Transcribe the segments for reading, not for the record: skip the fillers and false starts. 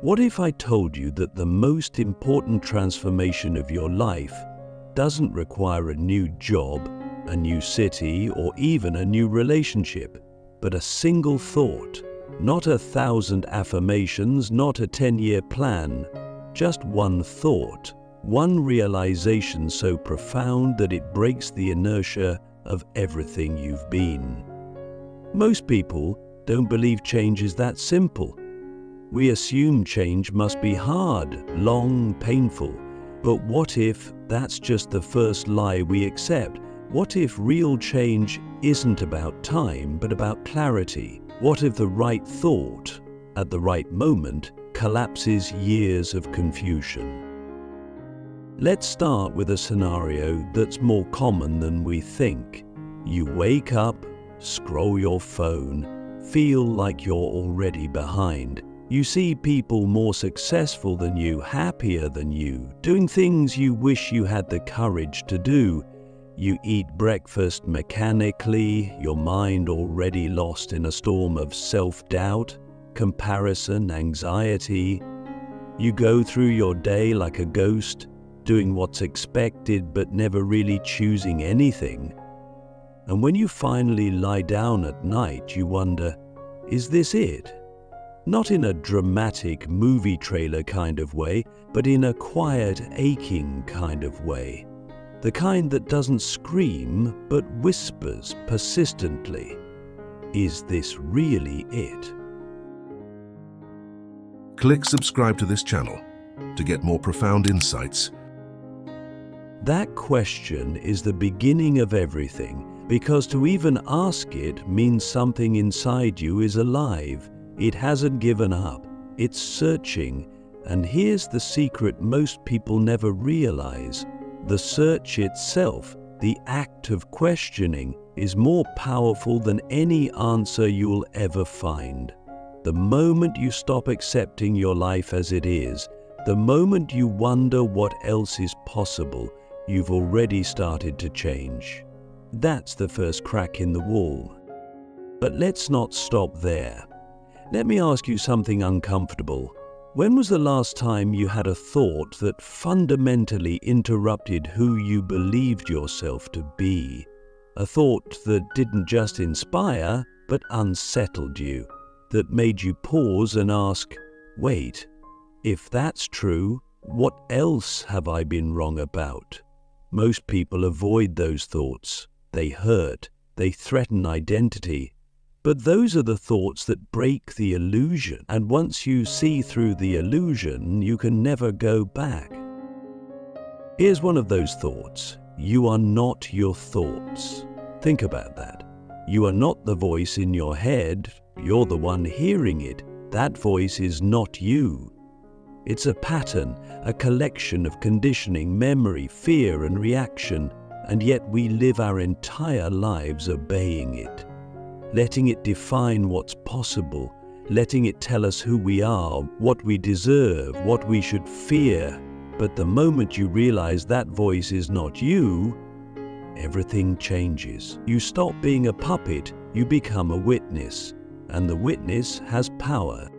What if I told you that the most important transformation of your life doesn't require a new job, a new city, or even a new relationship, but a single thought? Not 1,000 affirmations, not a 10-year plan, just one thought, one realization so profound that it breaks the inertia of everything you've been. Most people don't believe change is that simple. We assume change must be hard, long, painful. But what if that's just the first lie we accept? What if real change isn't about time, but about clarity? What if the right thought, at the right moment, collapses years of confusion? Let's start with a scenario that's more common than we think. You wake up, scroll your phone, feel like you're already behind. You see people more successful than you, happier than you, doing things you wish you had the courage to do. You eat breakfast mechanically, your mind already lost in a storm of self-doubt, comparison, anxiety. You go through your day like a ghost, doing what's expected but never really choosing anything. And when you finally lie down at night, you wonder, is this it? Not in a dramatic movie trailer kind of way, but in a quiet, aching kind of way. The kind that doesn't scream, but whispers persistently. Is this really it? Click subscribe to this channel to get more profound insights. That question is the beginning of everything, because to even ask it means something inside you is alive. It hasn't given up. It's searching. And here's the secret most people never realize. The search itself, the act of questioning, is more powerful than any answer you'll ever find. The moment you stop accepting your life as it is, the moment you wonder what else is possible, you've already started to change. That's the first crack in the wall. But let's not stop there. Let me ask you something uncomfortable. When was the last time you had a thought that fundamentally interrupted who you believed yourself to be? A thought that didn't just inspire, but unsettled you, that made you pause and ask, wait, if that's true, what else have I been wrong about? Most people avoid those thoughts. They hurt, they threaten identity. But those are the thoughts that break the illusion, and once you see through the illusion, you can never go back. Here's one of those thoughts. You are not your thoughts. Think about that. You are not the voice in your head. You're the one hearing it. That voice is not you. It's a pattern, a collection of conditioning, memory, fear, and reaction, and yet we live our entire lives obeying it. Letting it define what's possible, letting it tell us who we are, what we deserve, what we should fear. But the moment you realize that voice is not you, everything changes. You stop being a puppet, you become a witness, and the witness has power.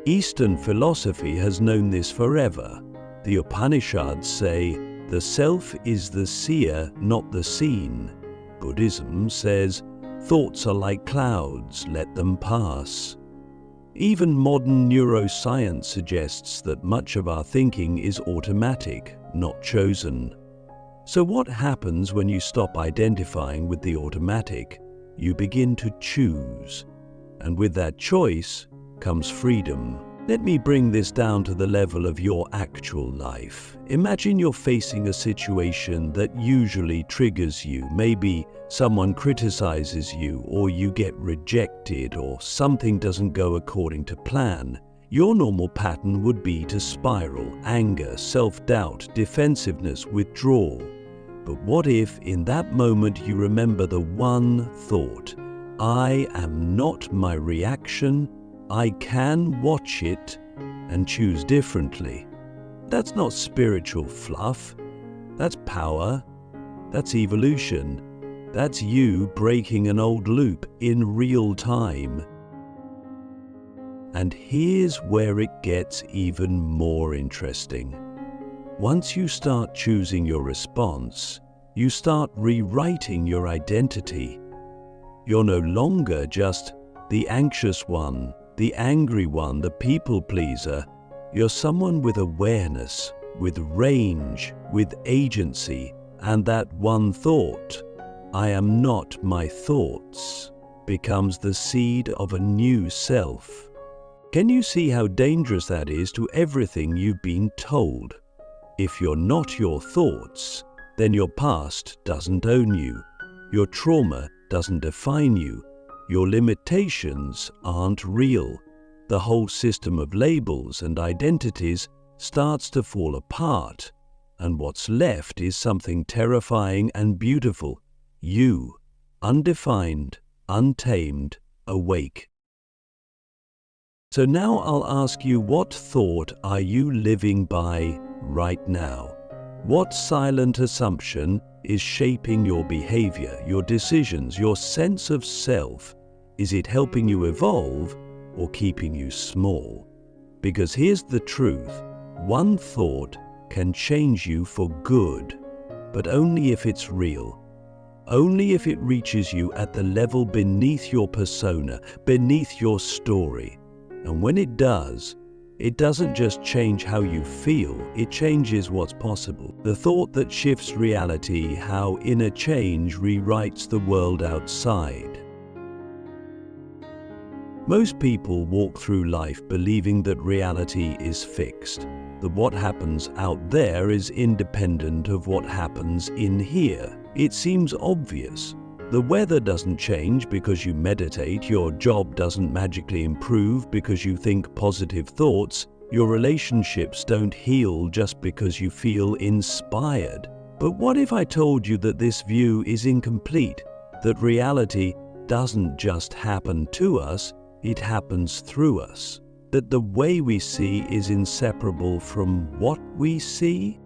Eastern philosophy has known this forever. The Upanishads say, the self is the seer, not the seen. Buddhism says, thoughts are like clouds, let them pass. Even modern neuroscience suggests that much of our thinking is automatic, not chosen. So what happens when you stop identifying with the automatic? You begin to choose. And with that choice comes freedom. Let me bring this down to the level of your actual life. Imagine you're facing a situation that usually triggers you. Maybe someone criticizes you, or you get rejected, or something doesn't go according to plan. Your normal pattern would be to spiral: anger, self-doubt, defensiveness, withdrawal. But what if in that moment you remember the one thought, I am not my reaction, I can watch it and choose differently. That's not spiritual fluff. That's power. That's evolution. That's you breaking an old loop in real time. And here's where it gets even more interesting. Once you start choosing your response, you start rewriting your identity. You're no longer just the anxious one, the angry one, the people pleaser. You're someone with awareness, with range, with agency, and that one thought, "I am not my thoughts," becomes the seed of a new self. Can you see how dangerous that is to everything you've been told? If you're not your thoughts, then your past doesn't own you. Your trauma doesn't define you. Your limitations aren't real. The whole system of labels and identities starts to fall apart, and what's left is something terrifying and beautiful. You, undefined, untamed, awake. So now I'll ask you, what thought are you living by right now? What silent assumption is shaping your behavior, your decisions, your sense of self? Is it helping you evolve or keeping you small? Because here's the truth. One thought can change you for good, but only if it's real. Only if it reaches you at the level beneath your persona, beneath your story. And when it does, it doesn't just change how you feel, it changes what's possible. The thought that shifts reality, how inner change rewrites the world outside. Most people walk through life believing that reality is fixed, that what happens out there is independent of what happens in here. It seems obvious. The weather doesn't change because you meditate, your job doesn't magically improve because you think positive thoughts, your relationships don't heal just because you feel inspired. But what if I told you that this view is incomplete, that reality doesn't just happen to us, it happens through us, that the way we see is inseparable from what we see?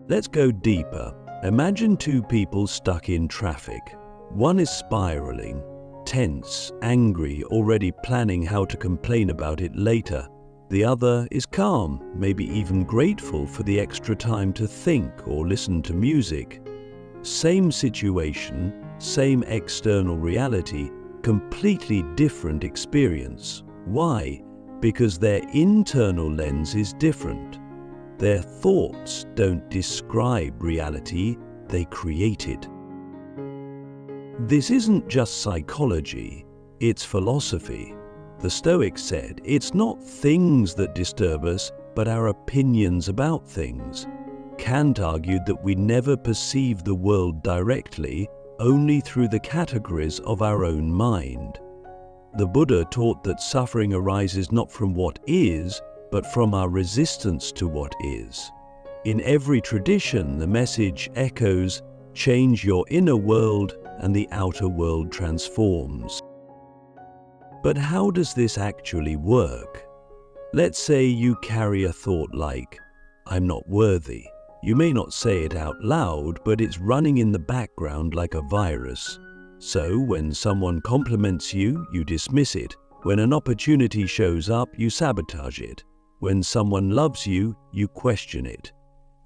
Let's go deeper. Imagine two people stuck in traffic. One is spiraling, tense, angry, already planning how to complain about it later. The other is calm, maybe even grateful for the extra time to think or listen to music. Same situation, same external reality, completely different experience. Why? Because their internal lens is different. Their thoughts don't describe reality, they create it. This isn't just psychology, it's philosophy. The Stoics said, it's not things that disturb us, but our opinions about things. Kant argued that we never perceive the world directly, only through the categories of our own mind. The Buddha taught that suffering arises not from what is, but from our resistance to what is. In every tradition, the message echoes, change your inner world and the outer world transforms. But how does this actually work? Let's say you carry a thought like, I'm not worthy. You may not say it out loud, but it's running in the background like a virus. So when someone compliments you, you dismiss it. When an opportunity shows up, you sabotage it. When someone loves you, you question it.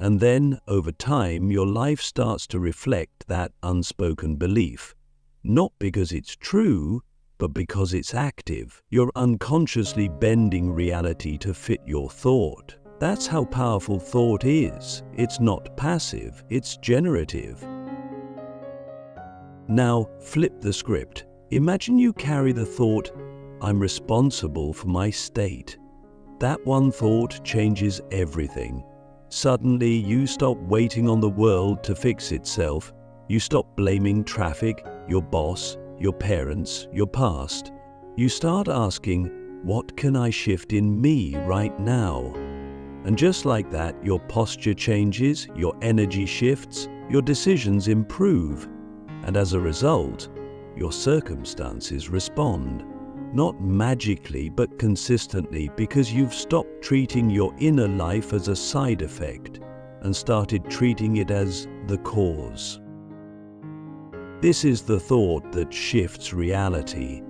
And then, over time, your life starts to reflect that unspoken belief. Not because it's true, but because it's active. You're unconsciously bending reality to fit your thought. That's how powerful thought is. It's not passive, it's generative. Now, flip the script. Imagine you carry the thought, I'm responsible for my state. That one thought changes everything. Suddenly, you stop waiting on the world to fix itself. You stop blaming traffic, your boss, your parents, your past. You start asking, what can I shift in me right now? And just like that, your posture changes, your energy shifts, your decisions improve. And as a result, your circumstances respond. Not magically, but consistently, because you've stopped treating your inner life as a side effect and started treating it as the cause. This is the thought that shifts reality.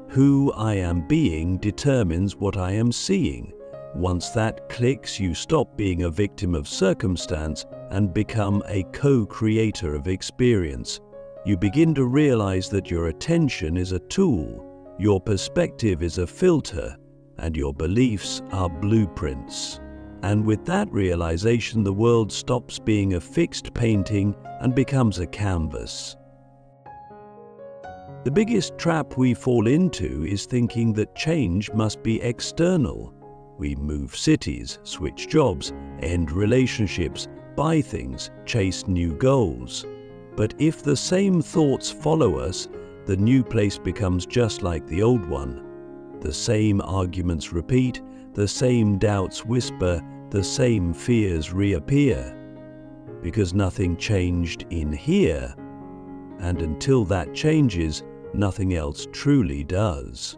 Who I am being determines what I am seeing. Once that clicks, you stop being a victim of circumstance and become a co-creator of experience. You begin to realize that your attention is a tool, your perspective is a filter, and your beliefs are blueprints. And with that realization, the world stops being a fixed painting and becomes a canvas. The biggest trap we fall into is thinking that change must be external. We move cities, switch jobs, end relationships, buy things, chase new goals. But if the same thoughts follow us, the new place becomes just like the old one. The same arguments repeat, the same doubts whisper, the same fears reappear. Because nothing changed in here, and until that changes, nothing else truly does.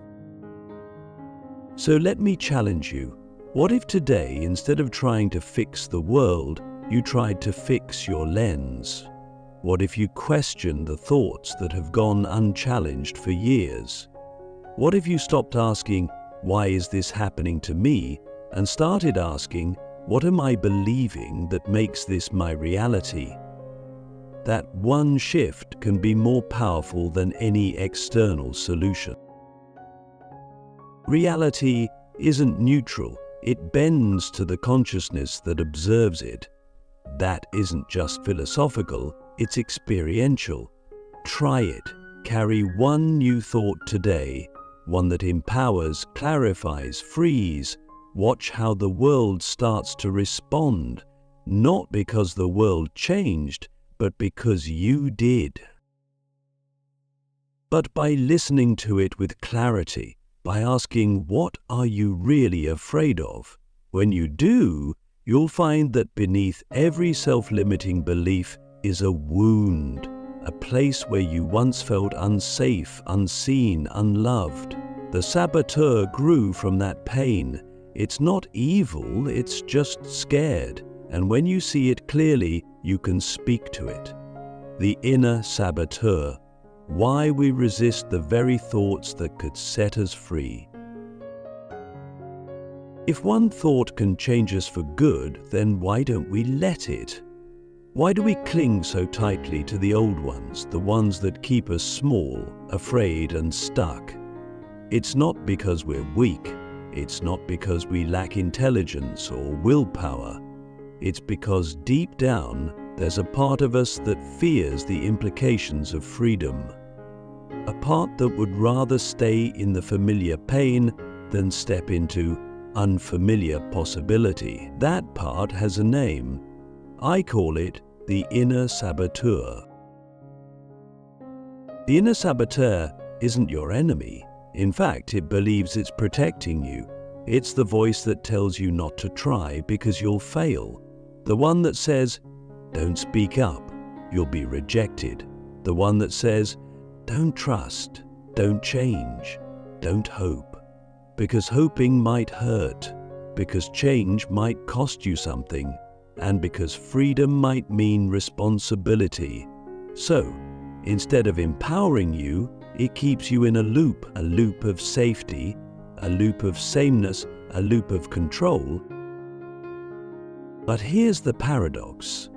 So let me challenge you. What if today, instead of trying to fix the world, you tried to fix your lens? What if you questioned the thoughts that have gone unchallenged for years? What if you stopped asking, "Why is this happening to me?" and started asking, "What am I believing that makes this my reality?" That one shift can be more powerful than any external solution. Reality isn't neutral. It bends to the consciousness that observes it. That isn't just philosophical, it's experiential. Try it. Carry one new thought today, one that empowers, clarifies, frees. Watch how the world starts to respond, not because the world changed, but because you did. But by listening to it with clarity, by asking, what are you really afraid of? When you do, you'll find that beneath every self-limiting belief is a wound, a place where you once felt unsafe, unseen, unloved. The saboteur grew from that pain. It's not evil, it's just scared. And when you see it clearly, you can speak to it. The inner saboteur. Why we resist the very thoughts that could set us free. If one thought can change us for good, then why don't we let it? Why do we cling so tightly to the old ones, the ones that keep us small, afraid and stuck? It's not because we're weak. It's not because we lack intelligence or willpower. It's because deep down, there's a part of us that fears the implications of freedom. A part that would rather stay in the familiar pain than step into unfamiliar possibility. That part has a name. I call it the inner saboteur. The inner saboteur isn't your enemy. In fact, it believes it's protecting you. It's the voice that tells you not to try because you'll fail. The one that says, "Don't speak up, you'll be rejected." The one that says, "Don't trust, don't change, don't hope." Because hoping might hurt, because change might cost you something, and because freedom might mean responsibility. So, instead of empowering you, it keeps you in a loop of safety, a loop of sameness, a loop of control. But here's the paradox.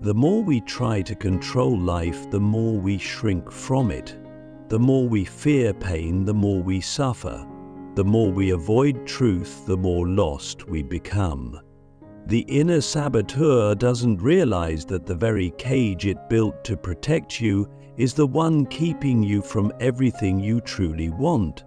The more we try to control life, the more we shrink from it. The more we fear pain, the more we suffer. The more we avoid truth, the more lost we become. The inner saboteur doesn't realize that the very cage it built to protect you is the one keeping you from everything you truly want.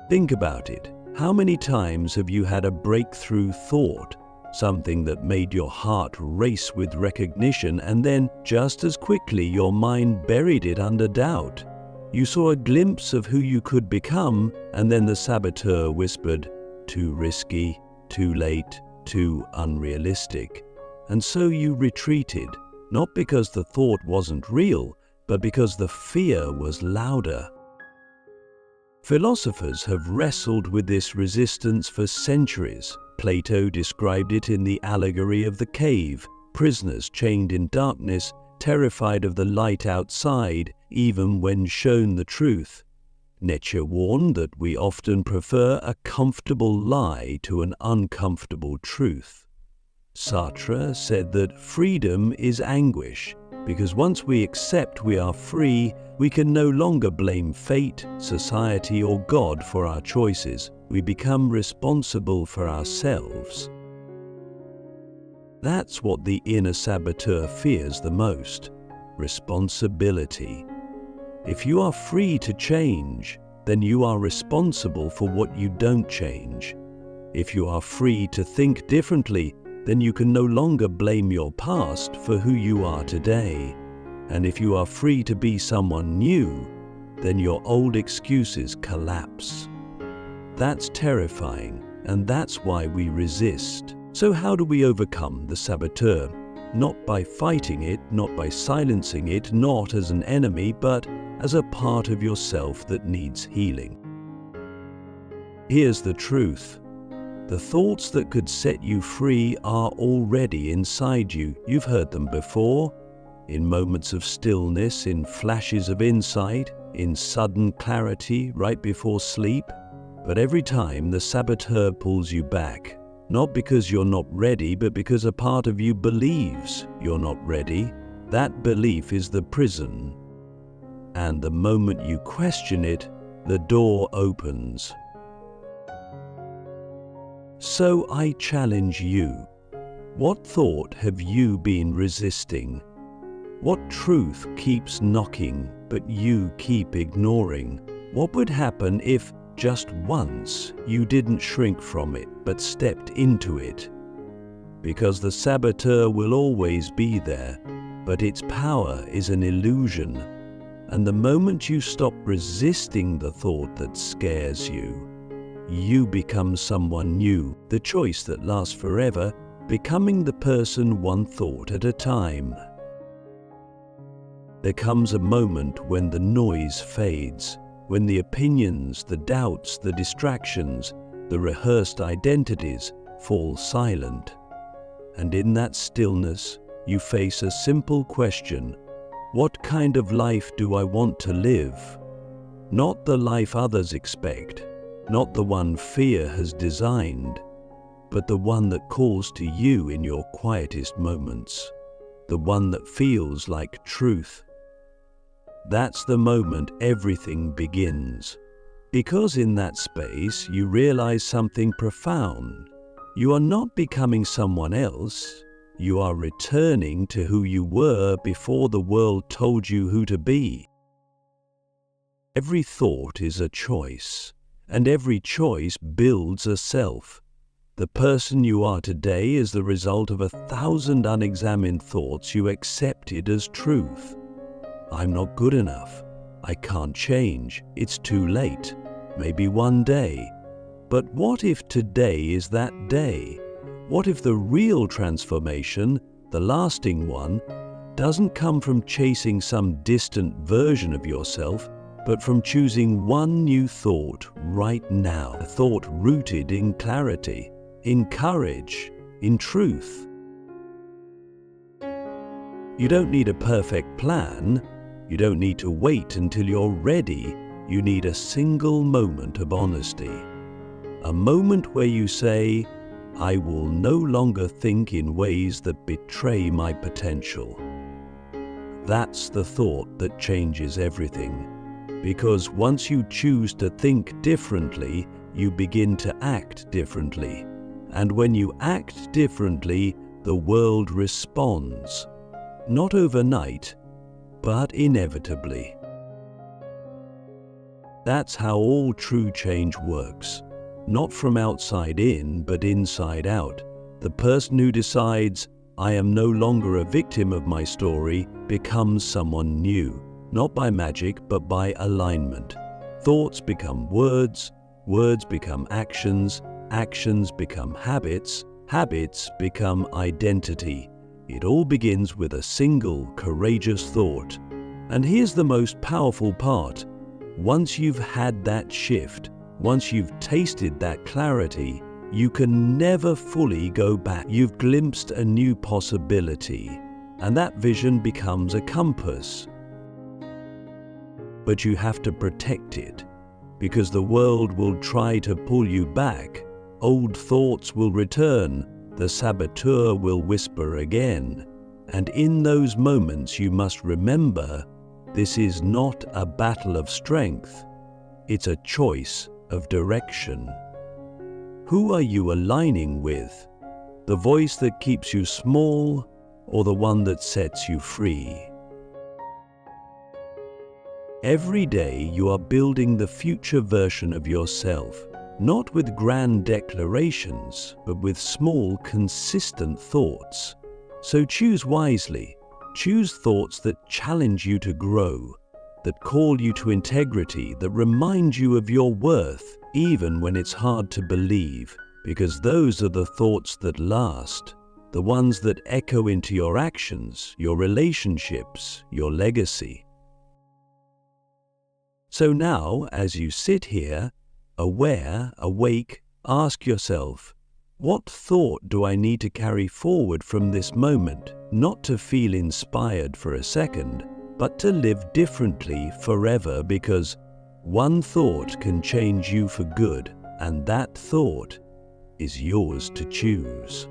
Think about it. How many times have you had a breakthrough thought, something that made your heart race with recognition, and then just as quickly your mind buried it under doubt? You saw a glimpse of who you could become, and then the saboteur whispered, "Too risky, too late, too unrealistic." And so you retreated, not because the thought wasn't real, but because the fear was louder. Philosophers have wrestled with this resistance for centuries. Plato described it in the allegory of the cave, prisoners chained in darkness, terrified of the light outside, even when shown the truth. Nietzsche warned that we often prefer a comfortable lie to an uncomfortable truth. Sartre said that freedom is anguish, because once we accept we are free, we can no longer blame fate, society, or God for our choices. We become responsible for ourselves. That's what the inner saboteur fears the most: responsibility. If you are free to change, then you are responsible for what you don't change. If you are free to think differently, then you can no longer blame your past for who you are today. And if you are free to be someone new, then your old excuses collapse. That's terrifying, and that's why we resist. So how do we overcome the saboteur? Not by fighting it, not by silencing it, not as an enemy, but as a part of yourself that needs healing. Here's the truth. The thoughts that could set you free are already inside you. You've heard them before, in moments of stillness, in flashes of insight, in sudden clarity right before sleep. But every time the saboteur pulls you back, not because you're not ready, but because a part of you believes you're not ready. That belief is the prison. And the moment you question it, the door opens. So I challenge you. What thought have you been resisting? What truth keeps knocking, but you keep ignoring? What would happen if just once you didn't shrink from it, but stepped into it? Because the saboteur will always be there, but its power is an illusion. And the moment you stop resisting the thought that scares you, you become someone new, the choice that lasts forever, becoming the person one thought at a time. There comes a moment when the noise fades, when the opinions, the doubts, the distractions, the rehearsed identities fall silent. And in that stillness, you face a simple question: what kind of life do I want to live? Not the life others expect, not the one fear has designed, but the one that calls to you in your quietest moments, the one that feels like truth. That's the moment everything begins. Because in that space, you realize something profound. You are not becoming someone else. You are returning to who you were before the world told you who to be. Every thought is a choice, and every choice builds a self. The person you are today is the result of 1,000 unexamined thoughts you accepted as truth. I'm not good enough. I can't change. It's too late. Maybe one day. But what if today is that day? What if the real transformation, the lasting one, doesn't come from chasing some distant version of yourself, but from choosing one new thought right now, a thought rooted in clarity, in courage, in truth? You don't need a perfect plan. You don't need to wait until you're ready. You need a single moment of honesty. A moment where you say, I will no longer think in ways that betray my potential. That's the thought that changes everything. Because once you choose to think differently, you begin to act differently. And when you act differently, the world responds. Not overnight, but inevitably. That's how all true change works. Not from outside in, but inside out. The person who decides, I am no longer a victim of my story, becomes someone new. Not by magic, but by alignment. Thoughts become words, words become actions, actions become habits, habits become identity. It all begins with a single, courageous thought. And here's the most powerful part. Once you've had that shift, once you've tasted that clarity, you can never fully go back. You've glimpsed a new possibility, and that vision becomes a compass. But you have to protect it. because the world will try to pull you back. Old thoughts will return, the saboteur will whisper again. And in those moments you must remember, this is not a battle of strength, it's a choice of direction. Who are you aligning with? The voice that keeps you small or the one that sets you free? Every day you are building the future version of yourself, not with grand declarations, but with small, consistent thoughts. So choose wisely. Choose thoughts that challenge you to grow, that call you to integrity, that remind you of your worth, even when it's hard to believe, because those are the thoughts that last, the ones that echo into your actions, your relationships, your legacy. So now, as you sit here, aware, awake, ask yourself, what thought do I need to carry forward from this moment, not to feel inspired for a second, but to live differently forever, because one thought can change you for good, and that thought is yours to choose.